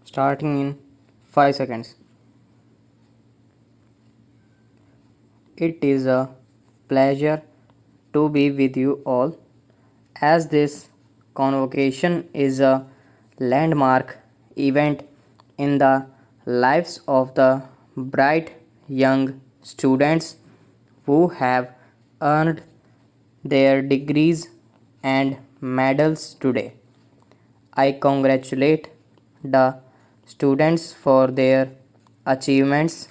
starting in 5 seconds. It is a pleasure to be with you all, as this convocation is a landmark event in the lives of the bright young students who have earned their degrees and medals today. I congratulate the students for their achievements.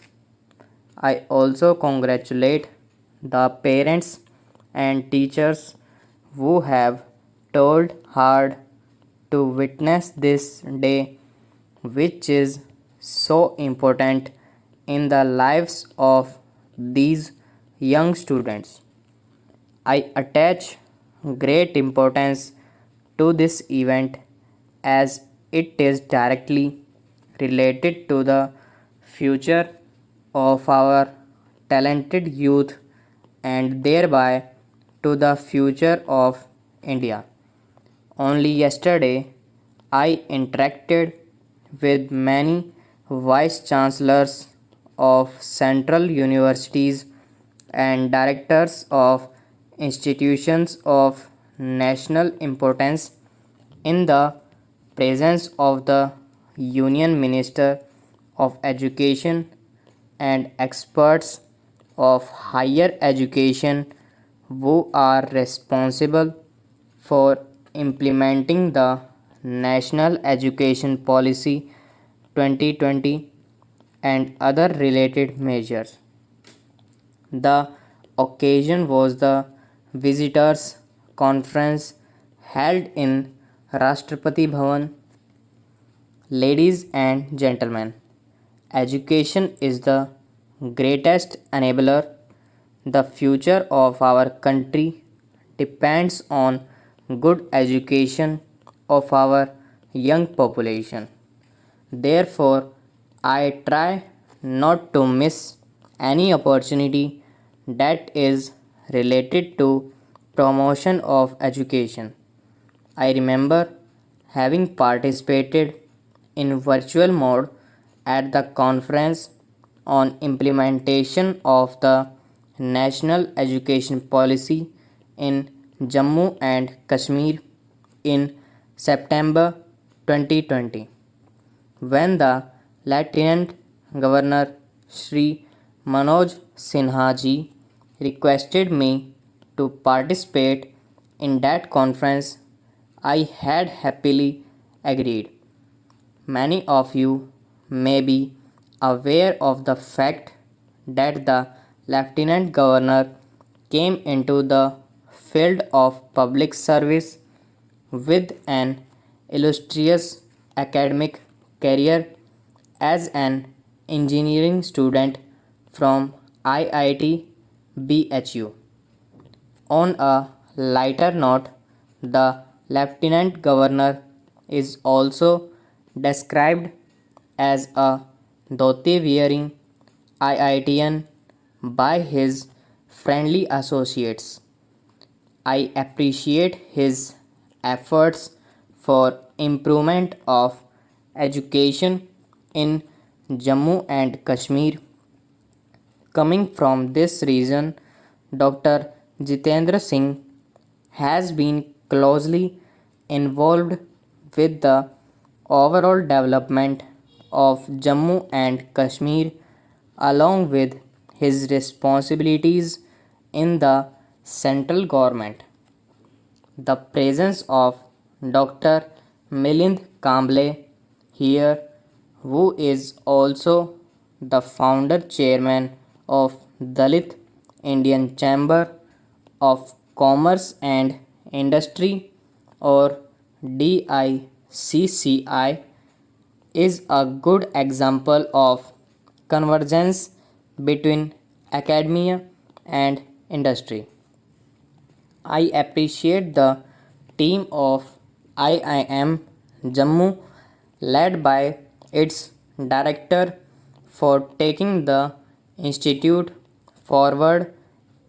I also congratulate the parents and teachers who have toiled hard to witness this day, which is so important in the lives of these young students. I attach great importance to this event as it is directly related to the future of our talented youth and thereby to the future of India. Only yesterday, I interacted with many vice chancellors of central universities and directors of institutions of national importance in the presence of the Union Minister of Education and experts of higher education who are responsible for implementing the National Education Policy 2020 and other related measures. The occasion was the visitors' conference held in Rashtrapati Bhavan. Ladies and gentlemen, education is the greatest enabler. The future of our country depends on good education of our young population. Therefore, I try not to miss any opportunity that is related to promotion of education. I remember having participated in virtual mode at the conference on implementation of the National Education Policy in Jammu and Kashmir in September 2020, when the Lieutenant Governor Shri Manoj Sinha ji requested me to participate in that conference. I had happily agreed. Many of you may be aware of the fact that the Lieutenant Governor came into the field of public service with an illustrious academic career as an engineering student from IIT BHU. On a lighter note, the Lieutenant Governor is also described as a dhoti wearing IITian by his friendly associates. I appreciate his efforts for improvement of education in Jammu and Kashmir. Coming from this region, Dr. Jitendra Singh has been closely involved with the overall development of Jammu and Kashmir along with his responsibilities in the central government. The presence of Dr. Milind Kamble here, who is also the founder chairman of Dalit Indian Chamber of Commerce and Industry or DICCI, is a good example of convergence between academia and industry. I appreciate the team of IIM Jammu led by its director for taking the institute forward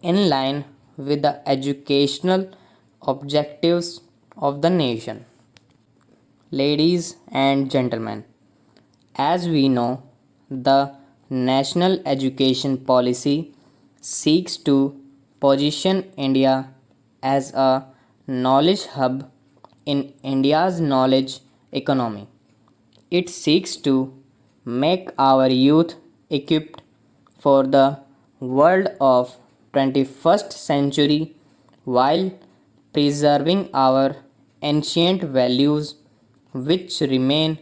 in line with the educational objectives of the nation. Ladies and gentlemen, As we know, the National Education Policy seeks to position India as a knowledge hub in India's knowledge economy. It seeks to make our youth equipped for the world of 21st century while preserving our ancient values which remain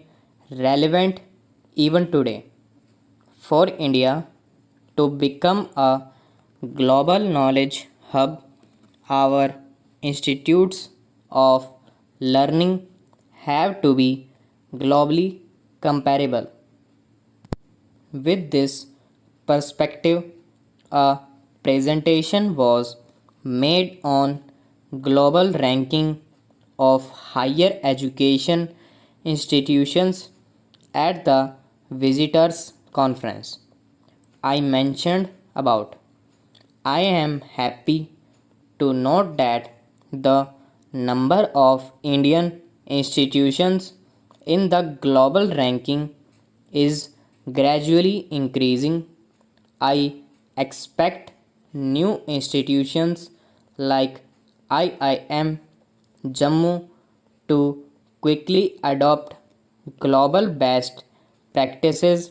relevant even today. For India to become a global knowledge hub, our institutes of learning have to be globally comparable. With this perspective, a presentation was made on global ranking of higher education institutions at the visitors conference I mentioned about. I am happy to note that the number of Indian institutions in the global ranking is gradually increasing. I expect new institutions like IIM Jammu to quickly adopt global best practices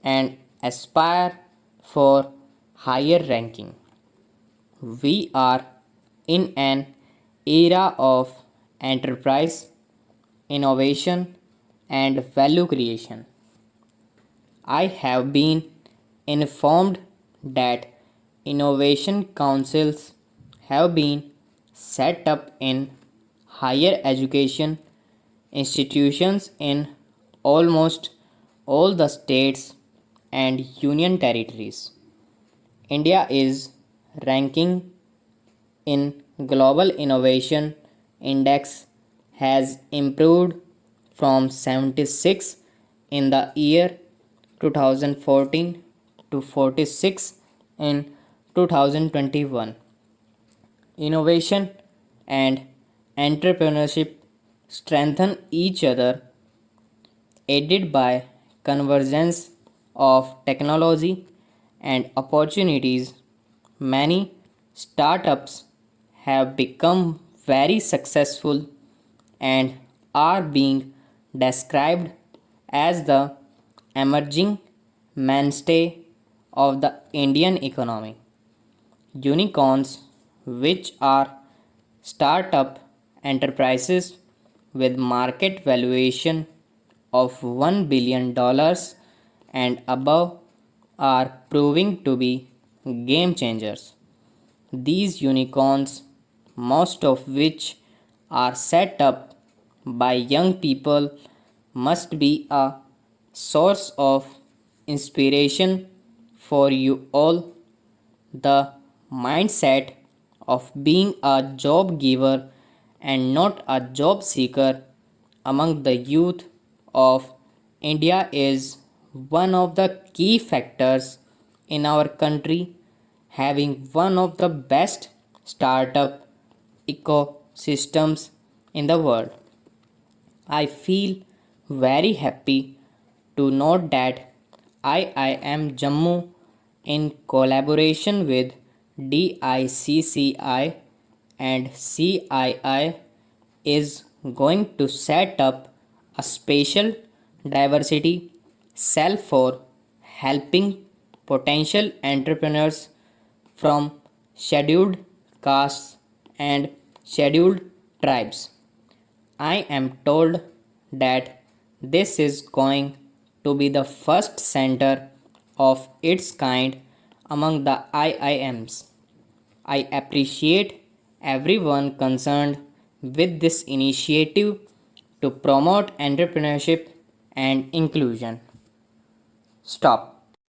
and aspire for higher ranking. We are in an era of enterprise, innovation, and value creation. I have been informed that innovation councils have been set up in higher education institutions in almost all the states and union territories. India is ranking in Global Innovation Index has improved from 76 in the year 2014 to 46 in 2021. Innovation and entrepreneurship strengthen each other, aided by convergence of technology and opportunities. Many startups have become very successful and are being described as the emerging mainstay of the Indian economy. Unicorns, which are startup enterprises with market valuation of $1 billion and above, are proving to be game changers. These unicorns, most of which are set up by young people, must be a source of inspiration for you all. The mindset of being a job giver and not a job seeker among the youth of India is one of the key factors in our country having one of the best startup ecosystems in the world. I feel very happy to note that IIM Jammu, in collaboration with DICCI and CII, is going to set up a special diversity cell for helping potential entrepreneurs from scheduled castes and scheduled tribes. I am told that this is going to be the first center of its kind among the IIMs. I appreciate everyone concerned with this initiative to promote entrepreneurship and inclusion. Stop.